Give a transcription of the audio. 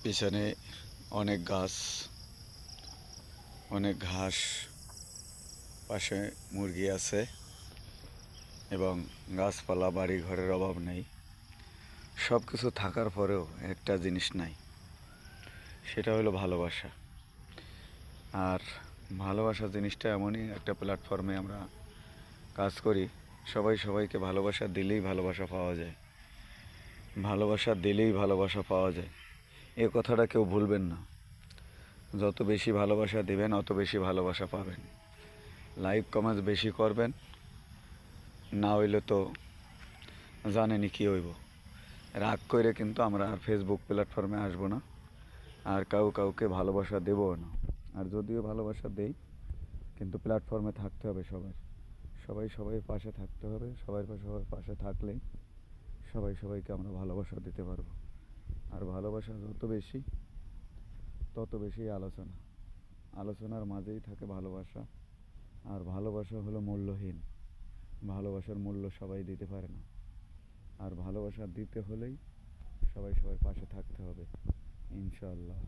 পিছনে অনেক গাছ, অনেক ঘাস, পাশে মুরগি আছে এবং গাছপালা, বাড়ি ঘরের অভাব নেই। সব কিছু থাকার পরেও একটা জিনিস নাই, সেটা হলো ভালোবাসা। আর ভালোবাসা জিনিসটা এমনই একটা প্ল্যাটফর্মে আমরা কাজ করি, সবাই সবাইকে ভালোবাসা দিলেই ভালোবাসা পাওয়া যায়, ভালোবাসা দিলেই ভালোবাসা পাওয়া যায়। এ কথাটা কেউ ভুলবেন না। যত বেশি ভালোবাসা দিবেন অত বেশি ভালোবাসা পাবেন। লাইক কমেন্টস বেশি করবেন, না হইলে তো জানেনই কী হইব। রাগ করে কিন্তু আমরা আর ফেসবুক প্ল্যাটফর্মে আসবো না, আর কাউকে ভালোবাসা দেবও না। আর যদিও ভালোবাসা দেই, কিন্তু প্ল্যাটফর্মে থাকতে হবে সবাই পাশে থাকতে হবে। সবাই পাশে থাকলেই সবাইকে আমরা ভালোবাসা দিতে পারবো। আর ভালোবাসা যত বেশি তত বেশি আলোচনার মাঝেই থাকে ভালোবাসা। আর ভালোবাসা হলো মূল্যহীন, ভালোবাসার মূল্য সবাই দিতে পারে না। আর ভালোবাসা দিতে হলেই সবাই পাশে থাকতে হবে, ইনশাআল্লাহ।